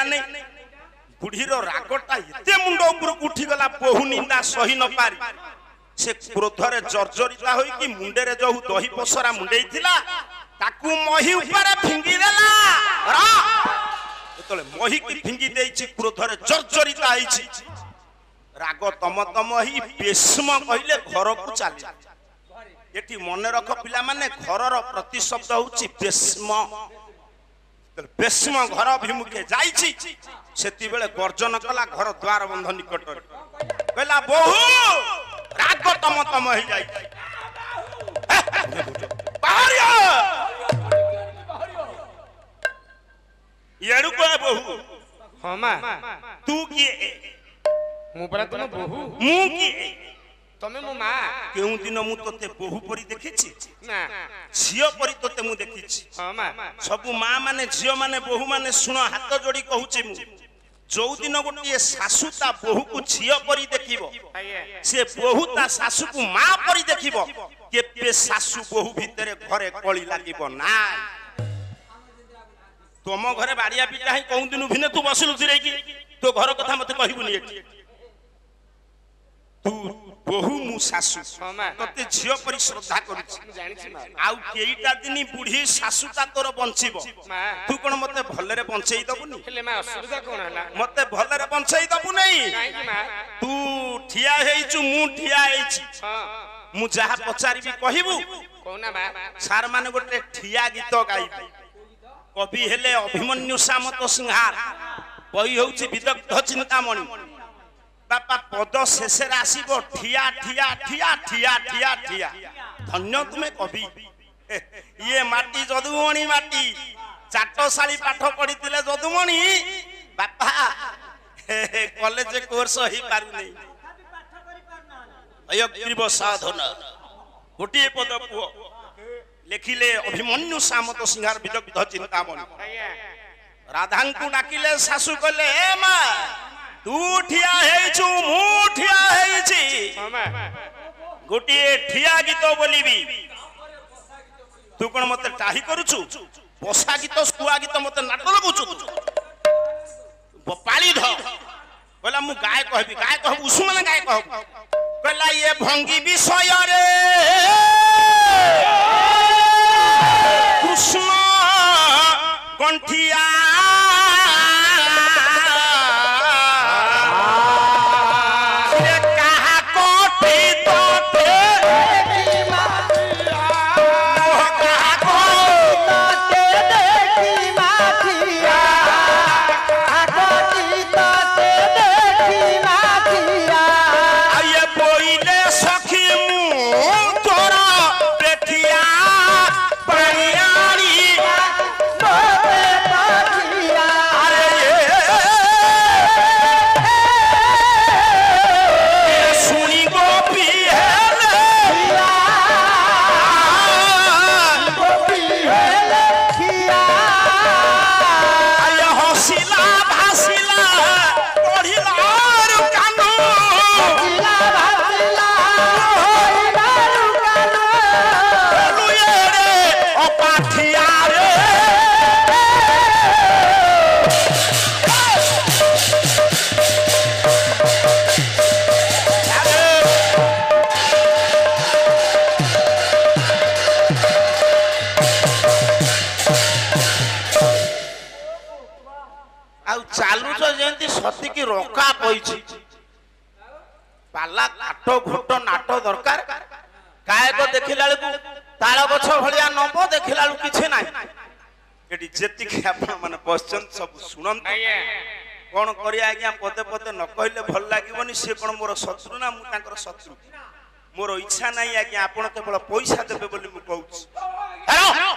नहीं बुढ़ीर रागटा एते मुंड ऊपर उठी गला बहु निंदा सही न पारी से क्रोधरे जर्जरिता होई कि मुंडे रे जो दही पसरा मुंडेई थिला ताकू मही ऊपर फिंगी देला रा तले मही की फिंगी देइछि क्रोधरे जर्जरिता आइछि राग तम तम ही बेस्म कहले घर को चली एठी मन रख पिला माने घरर प्रतिशब्द होछि बेस्म बेस्म घर अभिमुखे जाइछि सेति बेले गर्जन कला घर द्वार बंध निकट कहला बहु राग तम तम ही जाई बाहरिया येडु को बहु हां मां तू की मु परा तुम बहु मु की तमे मो मां केउ दिन मु तोते बहु परी देखिछि ना झियो परी तोते मु देखिछि हां मां सब मां माने झियो माने बहु माने सुनो हाथ जोड़ी कहूछि मु जो दिन गोटे सासू ता बहु को झियो परी देखिबो से बहु ता सासू को मां परी देखिबो केबे सासू बहु भितरे घरे कळी लागिबो ना तुम घरे बाड़िया पिटा ही कहू दिन भिने तू बसलु थिरे की तो घर कथा मते कहबुनी एठी तू बहु मु सासू तते झियो परी श्रद्धा करूछि आउ केईटा दिन बुढ़ी सासू ता तोर बंचिबो तू कोन मते भलरे बंचेई दबुनी हेले मा असुविधा कोन हला मते भलरे बंचेई दबु नहीं तू ठिया हेइछु मु ठिया हेइछि मु जहा पचारिबी कहबू कोना बा सार माने गोटे ठिया गीत गाइबी कवि हेले अभिमन्यु सामत सिंहार बही होउछि विदग्ध चिंतामणि बापा पद शेषे आसीबो ठिया ठिया ठिया ठिया ठिया ठिया धन्य तुमे कवि ये माटी जदुमणि माटी चाटशाली पाठ पढ़िथिले जदुमणि बापा कॉलेज कोर्स ही पारु नहीं अयग्रीव साधन गोटे पद पुओ लिखिले अभिमन्यु सामत सिंहार विदग्ध चिंतामणि राधांकु डाकिले सासू कहले ए मा तू ठिया हेइछु मु ठिया हेइछि गोटे ठिया गीत बोलिबी तू कोन मते टाही करूछु बसा गीत सुआ गीत मते नाट लगुछु पाली ध कहला मु गाय कहबी गाय कहब उसु माने गाय कहब कहला ये भंगी विषय रे कृष्ण कंठिया सती रोका पईछि पाला काट घोट नाट दरकार गायक देखिला को ताल गछ भलिया नब देखिला किछि नाही एटी जेति के आपण माने क्वेश्चन सब सुनन कोन करिया आज्ञा पदे पदे न कहले भल लागिवनी से कोन मोर शत्रु ना मु तांकर शत्रु मोर इच्छा नाही आज्ञा आपण केवल पैसा देबे बोली मु कहूछि हेलो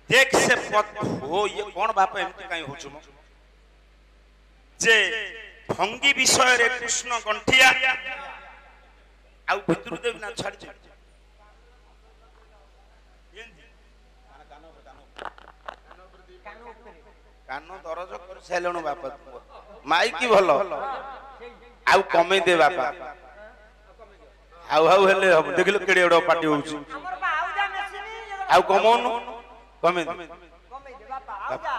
देख से पद हो ये कोन बाप एमति काई होछु म जे भंगी विषय रे कृष्ण गंठिया आउ भितरु देव ना छाड़ छ कानो दरज कर सैलणु बापा माइकी भलो आउ कमे दे बापा आउ आउ हेले हम देखिलो केडे एडो पार्टी होउची हमर बा आउ जा मेसिनी आउ कमोन कमे दे बापा आउ जा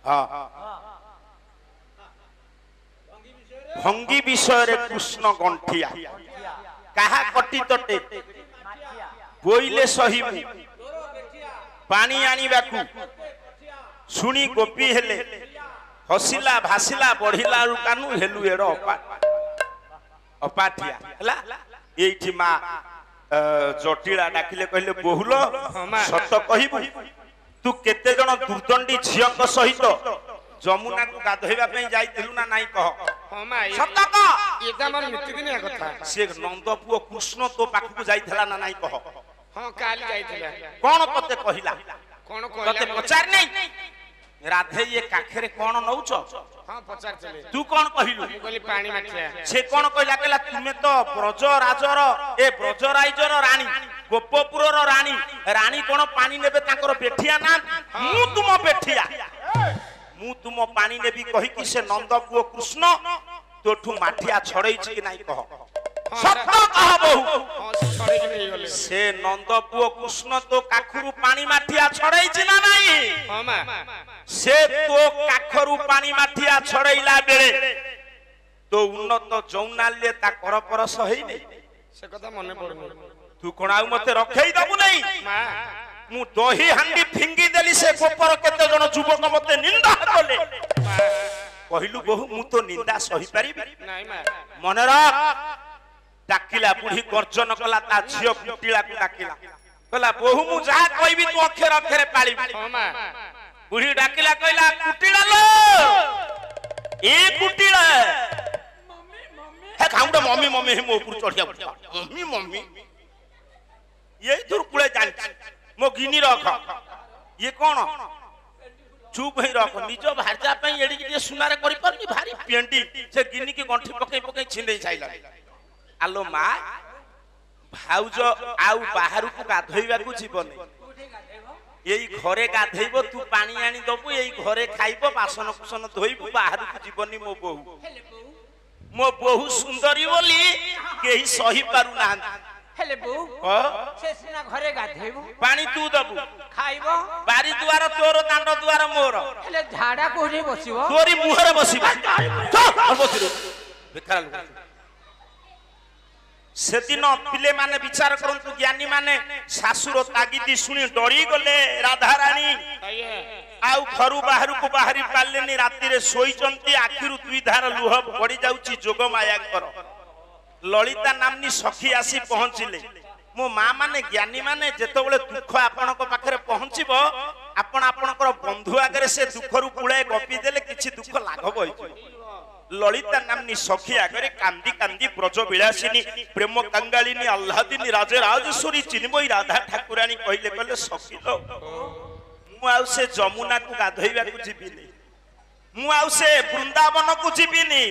हां ଭଙ୍ଗୀ ବିଷୟରେ କୃଷ୍ଣ ଗଣ୍ଠିଆ କାହା କଟି ତଟେ ବୋଇଲେ ସହିବୁ ପାଣି ଆଣିବାକୁ ଶୁଣି ଗୋପୀ ହେଲେ ହସିଲା ଭାସିଲା ବଢିଲା କାନୁ ହେଲୁ ଏଡ ଅପାଠିଆ ହେଲା। ଏଇଠି ମା ଜଟିଳା ଡାକିଲେ କହିଲେ ବହୁଲ ସତ କହିବୁ ତୁ କେତେ ଜଣ ଦୁର୍ଦଣ୍ଡୀ ଝିଅଙ୍କ ସହିତ ଯମୁନାକୁ ଗାଧୋଇବା ପାଇଁ ଯାଇଥିଲୁ ନା ନାଇଁ କହ। ସତ କହ। ସେ ନନ୍ଦ ପୁଅ କୃଷ୍ଣ ତୋ ପାଖକୁ ଯାଇଥିଲା ନା ନାଇଁ କହ। କଣ ତତେ କହିଲା ତତେ ପଚାରି ନାଇଁ ରାଧେ ଇଏ କାଖରେ କଣ ନଉଛ ତୁ କଣ କହିଲୁ ସେ କଣ କହିଲା କହିଲା ତୁମେ ତ ବ୍ରଜ ରାଜର ଏ ବ୍ରଜ ରାଇଜର ରାଣୀ ଗୋପପୁରର ରାଣୀ ରାଣୀ କଣ ପାଣି ନେବେ ତାଙ୍କର ବେଠିଆ ନା ମୁଁ ତୁମ ବେଠିଆ ମୁଁ ତୁମ ପାଣି ନେବି କହିକି ସେ ନନ୍ଦ ପୁଅ କୃଷ୍ଣ ତୋଠୁ ମାଠିଆ ଛଡେଇଛି କି ନାଇଁ କହ। ସତ କହ ବହୁ ସେ ନନ୍ଦ ପୁଅ କୃଷ୍ଣ ତୋ କାଖରୁ ପାଣି ମାଠିଆ ଛଡେଇଛି ନା ନାଇଁ ସେ ତୋ କାଖରୁ ପାଣି ମାଠିଆ ଛଡେଇଲା ବେଳେ ତୋ ଉନ୍ନତ ଯୌନାଲ୍ୟ ତା କର ପରଶ ହେଇନି ସେ କଥା ମନେ ପଡୁନି ତୁ କଣ ଆଉ ମତେ ରଖେଇ ଦବୁ ନାଇଁ ମୁଁ ଦହି ହାଣ୍ଡି ଫିଙ୍ଗି ଦେଲି ସେ ଗୋପର କେତେ ଜଣ ଯୁବକ ମତେ ନିନ୍ଦା କଲେ କହିଲୁ ବହୁ ମୁଁ ତ ନିନ୍ଦା ସହି ପାରିବି ମନେ ରଖ ଡାକିଲା ବୁଢୀ ଗର୍ଜନ କଲା ତା ଝିଅ କୁଟିଳାକୁ ଡାକିଲା କହିଲା ବୋହୁ ମୁଁ ଯାହା କହିବି ତୁ ଅକ୍ଷର ଅକ୍ଷରେ ପାଳିବି ବୁଢୀ ଡାକିଲା କହିଲା କୁଟିଳା ଲୋ ଏ କୁଟିଳା ହେ ଖାଉଣ୍ଡ ମମି ମମି ମୋ ଉପରୁ ଚଢିଆ ମମି ମମି ଏଇ ଦୂର କୁଳେ ଜାଣିଛି ମୋ ଗିନି ରଖ ଇଏ କଣ ଚୁପ ହେଇ ରଖ ନିଜ ଭାଜା ପାଇଁ ଏଡିକି ଟିକେ ସୁନାରେ କରିପାରୁନି ଭାରି ପେଣ୍ଡି ସେ ଗିନିକି ଗଣ୍ଠି ପକେଇ ପକେଇ ଛିଣ୍ଡେଇ ସାଇଲା ଆଲୋ ମା ଭାଉଜ ଆଉ ବାହାରକୁ ଗାଧୋଇବାକୁ ଯିବନି ଏଇ ଘରେ ଗାଧେଇବ ତୁ ପାଣି ଆଣି ଦବୁ ଏଇ ଘରେ ଖାଇବ ବାସନ କୁସନ ଧୋଇବୁ ବାହାରକୁ ଯିବନି ମୋ ବୋହୁ ସୁନ୍ଦରୀ ବୋଲି କେହି ସହି ପାରୁନାହାନ୍ତି हेले बो से सिना घरे गाधेबो पानी तू दबु खाइबो बारी दुआर तोर दांड दुआर मोर हेले झाडा कोठे बसिबो तोरी मुहरे बसिबो बसिरो बेकार सेदिन पिले माने विचार करंतु ज्ञानी माने सासुर तागिदी सुनी डरी गले राधा रानी आउ घरु बाहरु को बाहरी पालेनी राती रे सोईचंती आखिरु दुई धार लुह पड़ी जाउची जोग माया कर ललिता नामनी सखी आसी पहुंचिले मो मां माने ज्ञानी माने जेतबेले दुख आपनक पाखरे पहुंचिबो आपण आपनकर बंधु आगरे से दुखरु पुळे गपी देले किछि दुख लाघव होई ललिता नामनी सखी आगरे कांदी कांदी ब्रज विलासिनी प्रेम कंगालिनी आह्लादिनी राजे राजेश्वरी चिन्मयी राधा ठाकुरानी कहिले कले सखी लो मु आउ से जमुना को गाधोइबा को जिबिनी मु आउ से वृंदावन को जिबिनी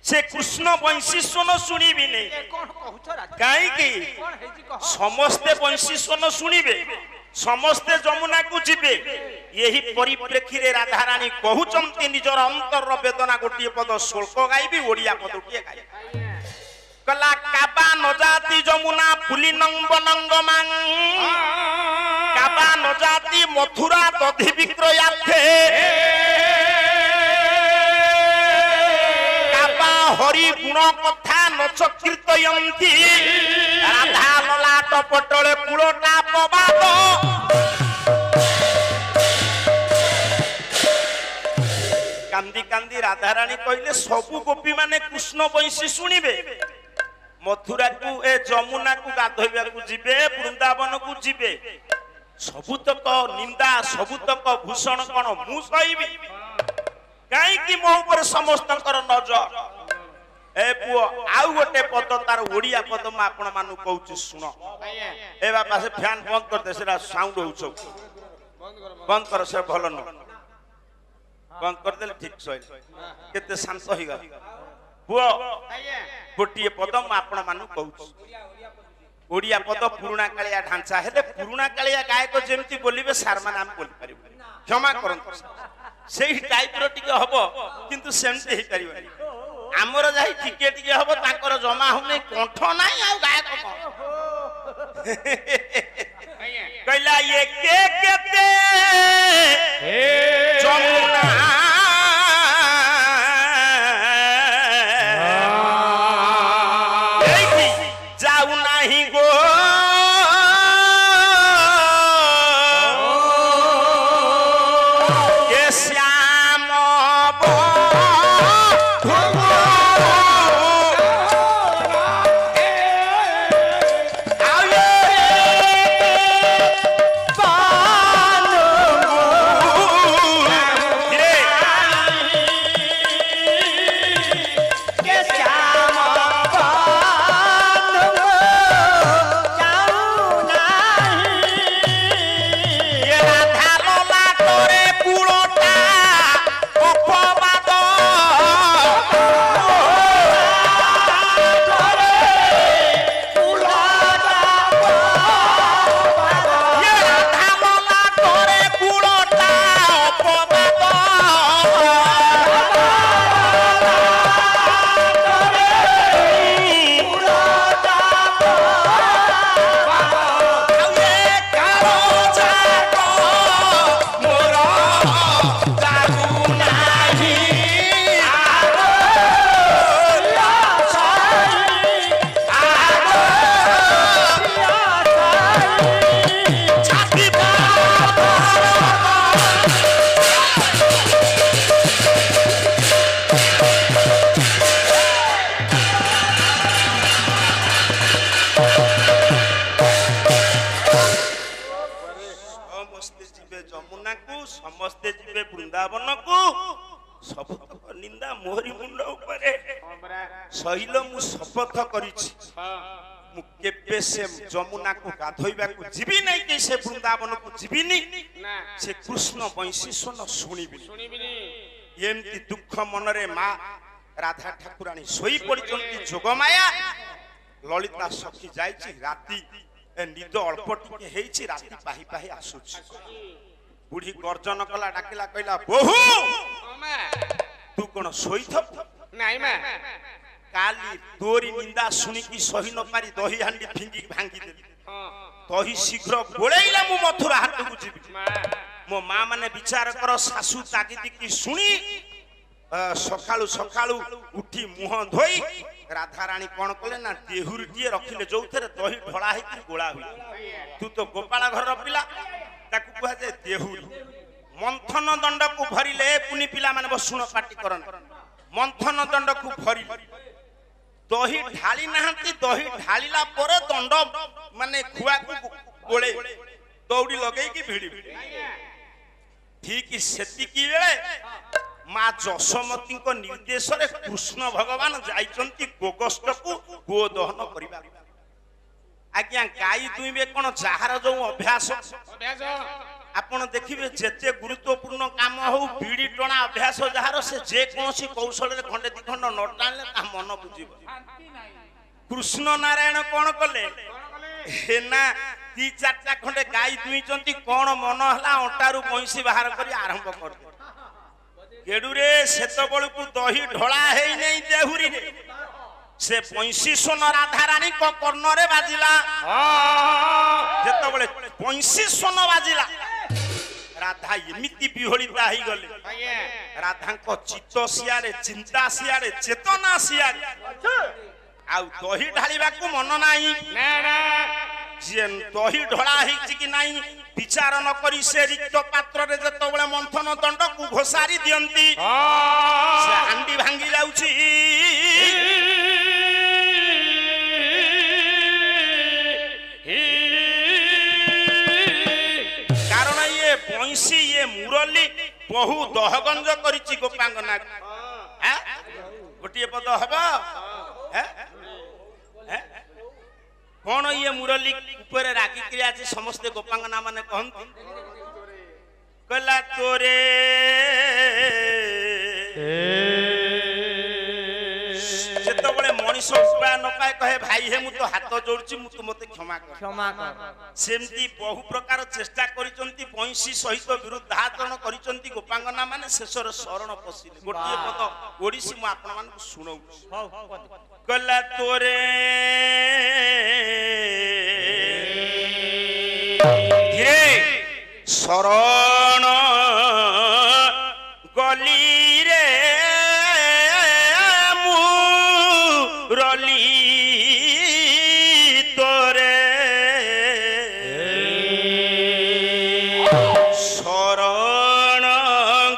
से कृष्ण वंशी स्वन शुणिबी नहीं कहीं समस्ते वंशी स्वन शुणिबे समस्ते जमुना को जीवे यही परिप्रेक्षी रे राधा रानी कहउचंती निजर अंतर वेदना गोटिए पद श्लोक गाइबी ओडिया पद गोटिए गाइबी कला काबा न जाती जमुना पुलिनंग बनंगमां काबा न जाती मथुरा दधि विक्रयार्थे हरि गुण कथा नच कीर्तयंती राधा ललाट पटले कूलटा पबाद कांदी कांदी राधा रानी कहले सबु गोपी माने कृष्ण वंशी शुणिबे मथुरा को ए जमुना को गाधोइबा को जिबे वृंदावन को जिबे सबुतक निंदा सबुतक भूषण कोन मु सहिबी काई कि मो ऊपर समस्तकर नजर ए पुओ आउ गोटे पद तार ओडिया पद म आपण मानु कहूची सुन ए बापा से फैन बंद कर दे सेरा साउंड होउछ बंद कर से भलो न बंद कर देले ठीक सही केते शांत होई गा पुओ गोटिए पद म आपण मानु कहूची ओडिया पद पुराना कालिया ढांचा हेले पुराना कालिया गायक जेमती बोलिबे सारमा नाम बोली परिबो क्षमा करंतु सेही टाइप रो टिके हबो किंतु सेमते हे परिबो आमर जाई टिके टिके हबो ताकर जमा होने कंठ नाही आ गायक कहला ये के केते जमुना ସବୁ ନିନ୍ଦା ମୋହରି ମୁଣ୍ଡ ଉପରେ ସହିଲ ମୁଁ ଶପଥ କରିଛି ମୁଁ କେବେ ସେ ଯମୁନାକୁ ଗାଧୋଇବାକୁ ଯିବି ନାହିଁ କି ସେ ବୃନ୍ଦାବନକୁ ଯିବିନି ସେ କୃଷ୍ଣ ବଂଶୀ ସ୍ୱନ ଶୁଣିବିନି ଏମିତି ଦୁଃଖ ମନରେ ମା ରାଧା ଠାକୁରାଣୀ ଶୋଇ ପଡ଼ିଛନ୍ତି ଯୋଗମାୟା ଲଳିତା ସଖୀ ଯାଇଛି ରାତି ନିଦ ଅଳ୍ପ ଟିକେ ହେଇଛି ରାତି ପାହି ପାହି ଆସୁଛି ବୁଢୀ ଗର୍ଜନ କଲା ଡାକିଲା କହିଲା ବୋହୁ ତୁ କଣ ଶୋଇଥବୁ ନାଇଁ ମା କାଲି ତୋରି ନିନ୍ଦା ଶୁଣିକି ସହି ନ ପାରି ଦହି ହାଣ୍ଡି ଫିଙ୍ଗି ଭାଙ୍ଗିଦେଲି ଦହି ଶୀଘ୍ର ଗୋଳେଇଲା ମୁଁ ମଥୁରା ହାଟକୁ ଯିବି ମୋ ମା ମାନେ ବିଚାର କର ଶାଶୁ ତାଗିଦିକି ଶୁଣି ସକାଳୁ ସକାଳୁ ଉଠି ମୁହଁ ଧୋଇ ରାଧାରାଣୀ କଣ କଲେ ନା ଦେହୁରୀଟିଏ ରଖିଲେ ଯୋଉଥିରେ ଦହି ଢଳା ହେଇକି ଗୋଳା ହୁଏ ତୁ ତ ଗୋପାଳ ଘରର ପିଲା ତାକୁ କୁହାଯାଏ ଦେହୁରୀ ମନ୍ଥନ ଦଣ୍ଡକୁ ଭରିଲେ ପୁନି ପିଲାମାନେ ବସୁଣ ପାଟି କରନା ମନ୍ଥନ ଦଣ୍ଡକୁ ଭରିଲେ ଦହି ଢାଳି ନାହାନ୍ତି ଦହି ଢାଳିଲା ପରେ ଦଣ୍ଡ ମାନେ ଖୁଆକୁ ଗୋଳେଇ ଦୌଡ଼ି ଲଗେଇକି ଭିଡ଼ିବି ଠିକ ସେତିକି ବେଳେ ମା ଯଶୋମତୀଙ୍କ ନିର୍ଦ୍ଦେଶରେ କୃଷ୍ଣ ଭଗବାନ ଯାଇଛନ୍ତି ଗୋଗଷ୍ଟକୁ ଗୋଦହନ କରିବା ଆଜ୍ଞା ଗାଈ ଦୁଇଁବେ କଣ ଯାହାର ଯୋଉ ଅଭ୍ୟାସ ଆପଣ ଦେଖିବେ ଯେତେ ଗୁରୁତ୍ୱପୂର୍ଣ୍ଣ କାମ ହଉ ବିଡି ଟଣା ଅଭ୍ୟାସ ଯାହାର ସେ ଯେ କୌଣସି କୌଶଳରେ ଖଣ୍ଡେ ଦି ଖଣ୍ଡ ନ ଟାଣିଲେ ତା ମନ ବୁଝିବ କୃଷ୍ଣ ନାରାୟଣ କଣ କଲେ ନା ଦି ଚାରିଟା ଖଣ୍ଡେ ଗାଈ ଦୁଇଁଛନ୍ତି କଣ ମନ ହେଲା ଅଣ୍ଟାରୁ ବଇଁଶୀ ବାହାର କରି ଆରମ୍ଭ କରିଦେଲେ କେଡୁରେ ସେତେବେଳକୁ ଦହି ଢଳା ହେଇନାହିଁ ଦେହୁରୀରେ ସେ ବଂଶୀ ସ୍ୱନ ରାଧାରାଣୀଙ୍କ କର୍ଣ୍ଣରେ ବାଜିଲା ଯେତେବେଳେ ବଂଶୀ ସ୍ୱନ ବାଜିଲା ରାଧା ଏମିତି ବିହଳିତା ହେଇଗଲେ ରାଧାଙ୍କ ଚିତ୍ତ ସିଆଡେ ଚିନ୍ତା ସିଆଡେ ଚେତନା ସିଆଡେ ଆଉ ଦହି ଢାଳିବାକୁ ମନ ନାହିଁ ଯେ ଦହି ଢଳା ହେଇଛି କି ନାହିଁ ବିଚାର ନ କରି ସେ ରିକ୍ତ ପାତ୍ରରେ ଯେତେବେଳେ ମନ୍ଥନ ଦଣ୍ଡକୁ ଘୋଷାରି ଦିଅନ୍ତି ସେ ହାଣ୍ଡି ଭାଙ୍ଗି ଯାଉଛି କାରଣ ଇଏ ବଂଶୀ ଇଏ ମୁରଲି ବହୁ ଦହଗଞ୍ଜ କରିଛି ଗୋପାଙ୍ଗନା ଗୋଟିଏ ପଦ ହବ କଣ ଇଏ ମୁରଲି ଉପରେ ରାଗିକିରି ଆଜି ସମସ୍ତେ ଗୋପାଙ୍ଗନା ମାନେ କହନ୍ତି କହିଲା ତୋରେ ଯେତେବେଳେ ମଣିଷ ଉପାୟ ନ ପାଏ କହେ ଭାଇ ହେ ମୁଁ ତ ହାତ ଯୋଡୁଛି ମୁଁ ତୁ ମତେ କ୍ଷମା କର ସେମିତି ବହୁ ପ୍ରକାର ଚେଷ୍ଟା କରିଛନ୍ତି ବଂଶୀ ସହିତ ବିରୁଦ୍ଧାଚରଣ କରିଛନ୍ତି ଗୋପାଙ୍ଗନା ମାନେ ଶେଷରେ ଶରଣ ପଶିଲେ ଗୋଟିଏ ପଦ ଓଡିଶୀ ମୁଁ ଆପଣ ମାନଙ୍କୁ ଶୁଣଉଛି କହିଲା ତୋରେ ଧୀରେ ଶରଣ ଗଲିରେ ମୁରଲି ତୋରେ ଶରଣ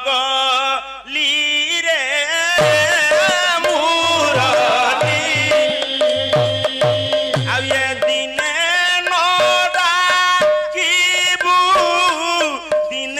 ଗଲିରେ ମୁରଲି ଆଉ ଏ ଦିନେ ନ ଡାକିବୁ ଦିନେ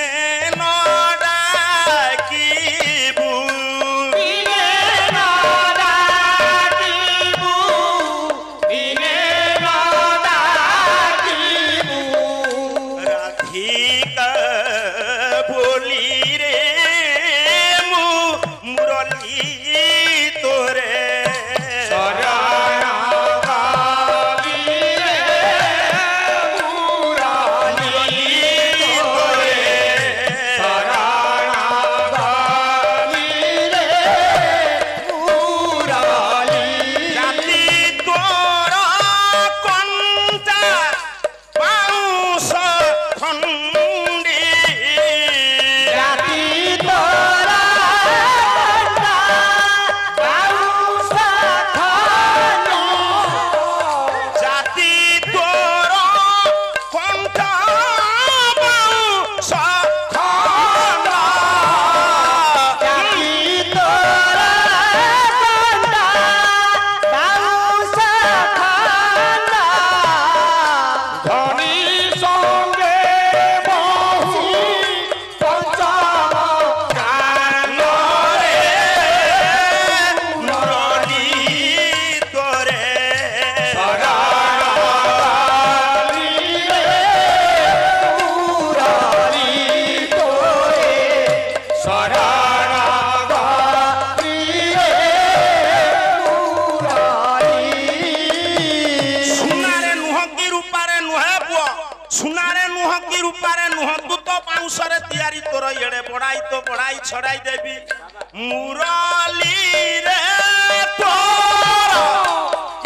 ଛଡାଇ ଛଡାଇ ଦେବି ମୁରଲୀରେ ତୋର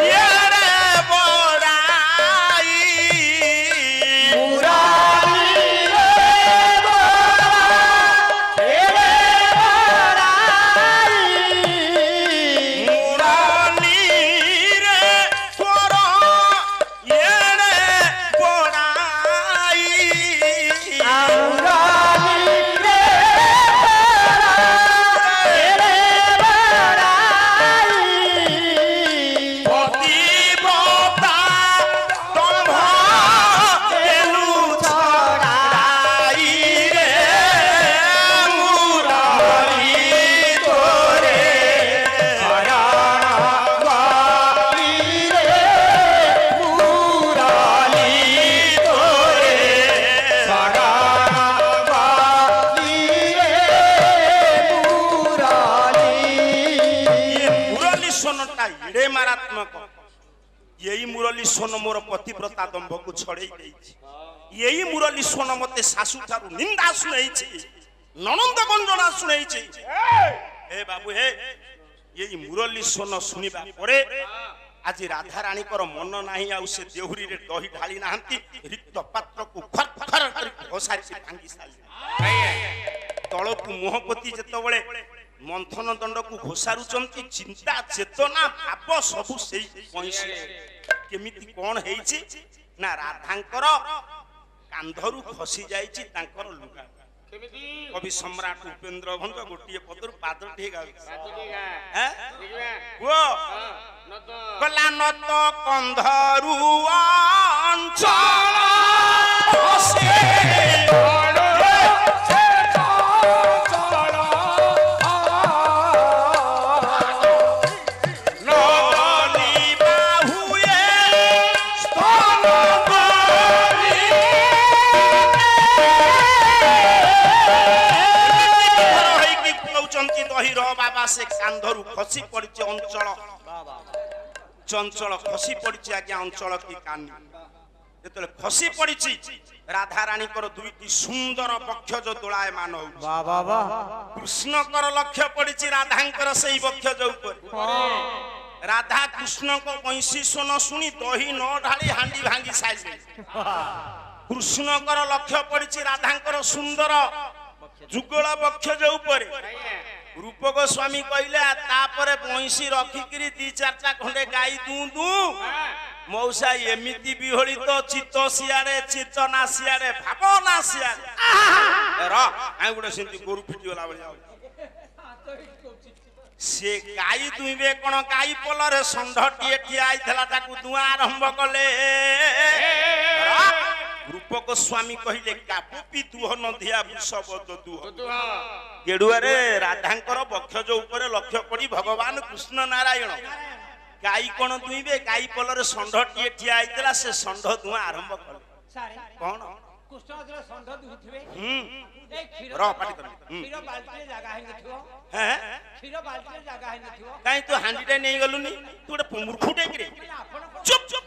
ଏଡ଼େ ବଡ଼ାଇ ମୁରଲୀରେ ତୋର ଏଡ଼େ ବଡ଼ାଇ ପତିବ୍ରତା ଦମ୍ଭ ଦେଲୁ ଛଡ଼ାଇ ରେ ମୁରଲୀ ତୋରେ मुरली सोनटा एड़े मारात्मक यही मुरली सोन मोर पतिव्रता दंभ को छड़े यही मुरली सोन मते सासू ठारू निंदा सुनाई ननंद गंजना सुनाई हे बाबू हे यही मुरली सोन सुनिबा परे आज राधा रानी कर मन नाही आउ से देहुरी रे दही ढाली नाहंती रिक्त पात्र को खरखर कर घोसारी से भांगी साली तळकु मोहपति जतबळे मंथन दंड को घोषारुचंती चिंता चेतना भाव सबु सेई पइसे केमिति कोन हेइछि ना राधांकर कांधरु खसी जाइछि तांकर लुगा केमिति कवि सम्राट उपेंद्र भंग गोटिए पदर पादर ठीक आ देखिबा हैं देखिबा वो नत कला नत कंधरु अंचल खसी नदली बाहुए स्तन गरी हई कि कहउचंती दही रो बाबा से कांधरु खसी पड़िছে अंचल चंचल खसी पड़िছে आज्ञा अंचल की कानी जेतले खसी पड़िछि राधा रानी कर दुईटी सुंदर वक्षज दोलायमान हो वाह वाह वाह कृष्ण कर लक्ष्य पड़िछि राधांकर सेई वक्षज ऊपर राधा कृष्ण को वंशी सोन सुनी दही न ढाली हांडी भांगी साइले कृष्ण कर लक्ष्य पड़िछि राधांकर सुंदर जुगल वक्षज ऊपर रूप गोस्वामी कहले तापरे वंशी रखिकिरी दी चारटा खंडे गाई दू दू मौसा एमिति बिहोली तो चित्त सियारे चेतना सियारे भावना सियारे र आइ गुडे सिंती गोरु फिटी होला बलिया से गाई दुइबे कोन गाई पलरे संढटिए ठिया आइथला ताकू दुआ आरंभ कले रूप गोस्वामी कहले कापुपी दुह नधिया वृषभ दुह गेडुआरे राधांकर वक्षज ऊपर लक्ष्य पड़ी भगवान कृष्ण नारायण गाई कोन दुइबे गाई पलरे संढटिए ठिया आइतला से संढ दुआ आरंभ कले सारे कोन कृष्ण जरा संध दुथिबे ए क्षीर र पाटी कर क्षीर बाल्टी जगह है नथियो हैं क्षीर बाल्टी जगह है नथियो काई तू हांडीटा नै गलुनी तू गोटे मूर्खुटे कि रे आपण चुप चुप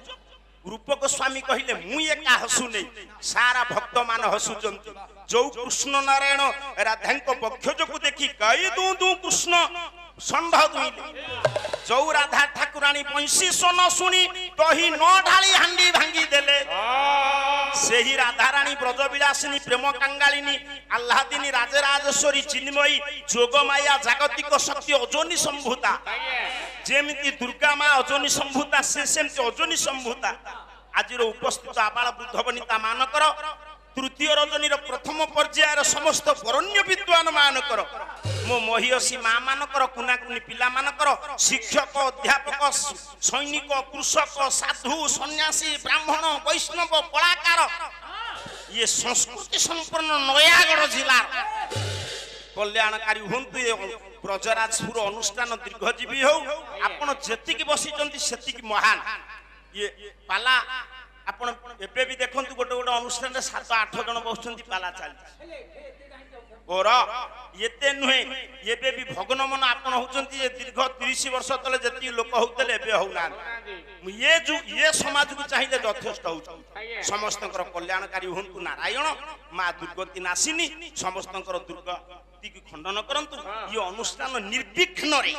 रूप गोस्वामी कहले मु एका हसु नै सारा भक्त मान हसुचंती जो कृष्ण नारायण राधांक वक्षज को देखि गाई दू दू कृष्ण संढ दुइले जो राधा ठाकुरानी वंशी सोन सुनी दही न ढाली हांडी भांगी देले सेही राधा रानी ब्रजविलासिनी प्रेम कांगालिनी आह्लादिनी राजराजेश्वरी चिन्मयी जोगमाया जागतिक शक्ति अजोनी संभूता जेमिति दुर्गा मां अजोनी संभूता से सेमति अजोनी संभूता आजिर उपस्थित आबाल वृद्ध वनिता मानकर तृतीय रजनी प्रथम पर्यायर समस्त वरण्य विद्वान मानकर मो महिषी मां मानकर कुनाकुनी पिला मानकर शिक्षक अध्यापक सैनिक कृषक साधु सन्यासी ब्राह्मण वैष्णव कलाकार ये संस्कृति संपन्न नयागढ़ जिला कल्याणकारी हुंतु ब्रजराजपुर अनुष्ठान दीर्घजीवी हो आपण जेतिकी बसिचंती सेतिकी महान ये पाला आपण एबे भी देखंतु गोटे गोटे अनुष्ठान रे 7-8 जन बसचंती पाला चाली और एते नुहे एबे भी भगन मन आपण होचंती दीर्घ 30 वर्ष तले जेति लोक होतले एबे होना ये समाज को चाहिए यथेष्ट हो ଆଜ୍ଞା समस्त कल्याणकारी हूँ नारायण माँ दुर्गति नाशिनी समस्त दुर्गति की खंडन करंतु ये अनुष्ठान निर्विघ्न रे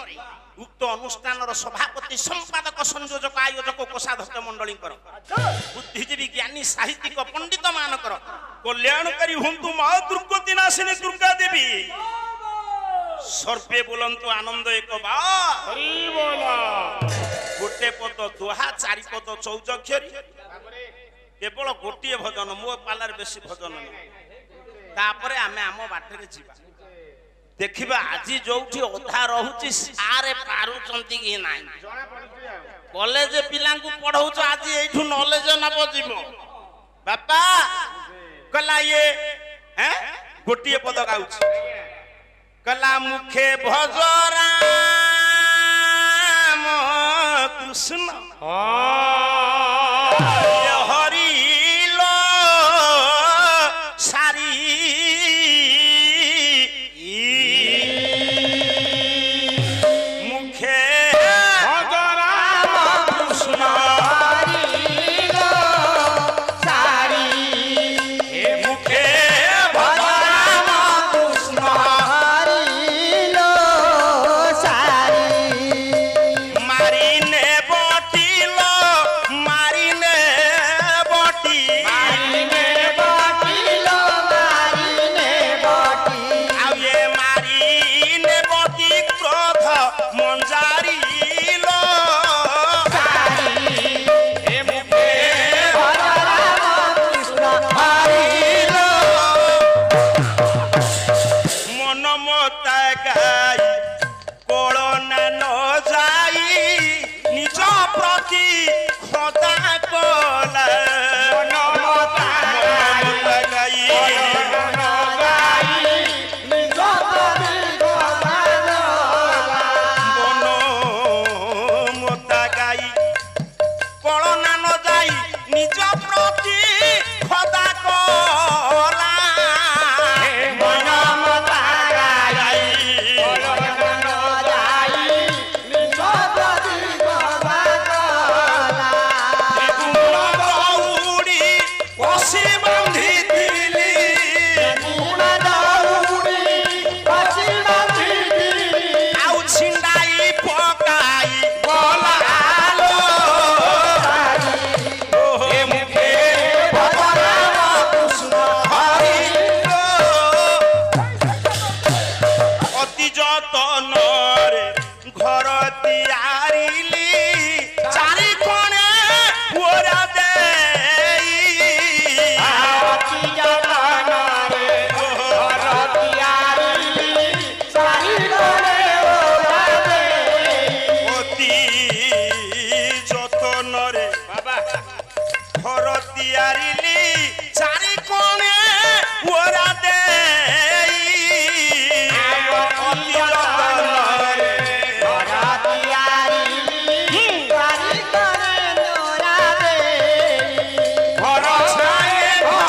उक्त अनुष्ठान सभापति संपादक संयोजक आयोजक कोषाध्यक्ष मंडली बुद्धिजीवी ज्ञानी साहित्यिक पंडित मानकर कल्याणकारी हूँ माँ दुर्गति नाशिनी दुर्गा देवी सर्पे बोलंतु आनंद एक बार ହରି ବୋଲ गोटे पद दोहा चारि पद चौजक्षरी ତାପରେ केवल गोटे भजन मो पालार बेसी भजन तापरे आमे आम बाटरे जीवा देखिबा आज जोठी अधा रहुची सारे पारुचंती कि नाही ଜଣା ପଡୁଛି ଆଉ कॉलेज पिलांकु पढौछ आज एठु नॉलेज नब जीवो बापा कला ये हैं गोटे पद गाउछ कला मुखे भजरा कृष्ण हरि लो सारी मुखे कृष्ण मुखे मारिने बटिलो मारिने बटी आउ ये मारिने बटी क्रोध मंजारिलो हे मुखे मन मता गाई कोळना न जाई निज प्रति खदा कला मन मता गाई मन मता गाई कोळना न जाई निज प्रति खदा कला मन मता गाई दौड़ी पशी बांधिली आउ छिंडाई पकाई बोलालो हे मुखे कृष्ण हरि अति যতনরে घर तियारिली चारि कोणे ओरा देई অতি যতনরে ବାବା घर तियारिली चारि कोणे ओरा देई অতি যতনরে घर छाए घर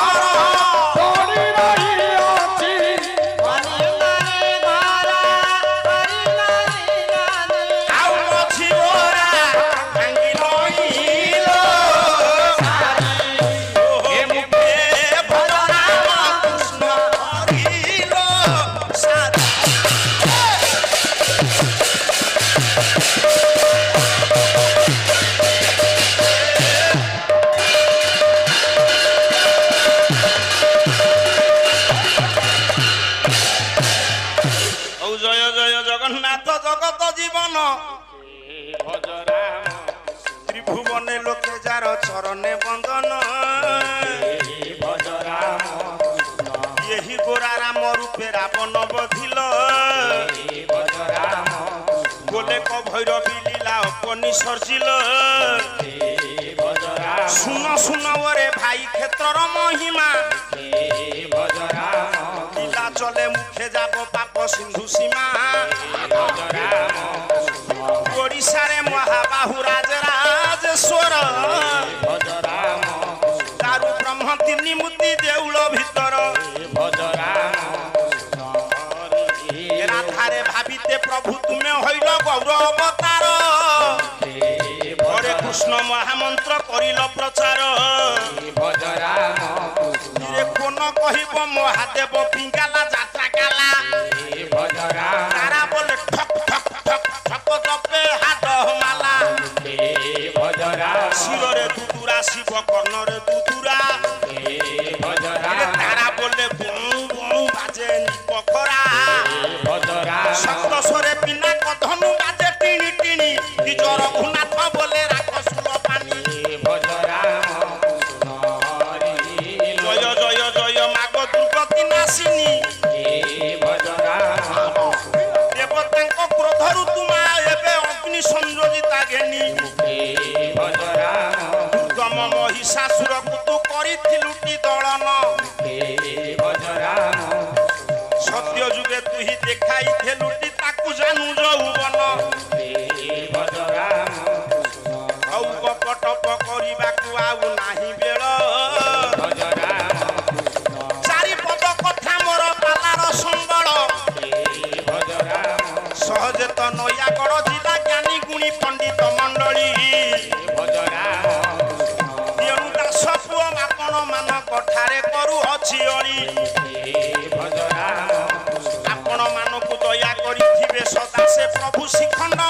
आउ मछि ओरा भांगी लइलो हे मुखे भजराम कृष्ण हरिलो सारा औ जय जय जगन्नाथ जगत जीवन ଭଜରାମ त्रिभुवने लोके जार चरणे बंदन यही गोरा राम रूपे रावण बधिल बोले क भैरवी लीला अपनी सर्जिल सुन सुन ओरे भाई क्षेत्र महिमा लीला चले मुखे যাব पाप सिंधु सीमा ओडिशारे महाबाहु राजराजेश्वर तारु ब्रह्म तिनि मुति देउल भितर राधारे भाविते प्रभु तुमे हइल गौर अवतार हरे कृष्ण ପ୍ରଚାର ରେ କୋନ କହିବ ମହାଦେବ ପିଙ୍ଗାଲା ଯାତ୍ରା ଗାଲା ତାରା ବୋଲେ ଠକ୍ ଠକ୍ ଠକ୍ ଠକ୍ ଜପେ ହାତ ମାଲା ଶିରରେ ଦୁଦୁରା ଶିବ କର୍ଣ୍ଣରେ ଦୁଦୁରା ତାରା ବୋଲେ ବୁଁ ବୁଁ ବାଜେ ପଖରା ସପ୍ତସ୍ୱରେ ବିନା କଧନୁ ବାଜେ ଟିଣି ଟିଣି ନିଜ ରଘୁନାଥ ବୋଲେ ରାଗ ସୁର ପାନି ଜୟ ଜୟ ଜୟ ମାଗ ଦୁର୍ଗତି ନାସିନୀ ଦେବତାଙ୍କ କ୍ରୋଧରୁ ତୁମା ଏବେ ଅଗ୍ନି ସଂଯୋଜିତା ଘେନି ଦୁର୍ଗମ ମହିଷାସୁରକୁ ତୁ କରିଥିଲୁ କି ଦଳନ ସତ୍ୟ ଯୁଗେ ତୁ ହିଁ ଦେଖାଇଥିଲୁ କି ତାକୁ ଜାନୁ ଯୌବନ ଆଉ କପଟପ କରିବାକୁ ଆଉ ନାହିଁ ବେଳ ଚାରିପଦ କଥା ମୋର ପାଲାର ସମ୍ବଳ ସହଜେ ତ ନୟାଗଡ଼ ଜିଲ୍ଲା ଜ୍ଞାନୀ ଗୁଣୀ ପଣ୍ଡିତ ମଣ୍ଡଳୀ ତେଣୁ ଦାସ ପୁଅ ଆପଣ ମାନଙ୍କ ଠାରେ କରୁଅଛି ଅଳି ଆପଣ ମାନଙ୍କୁ ଦୟା କରିଥିବେ ସଦା ସେ ପ୍ରଭୁ ଶିଖଣ୍ଡ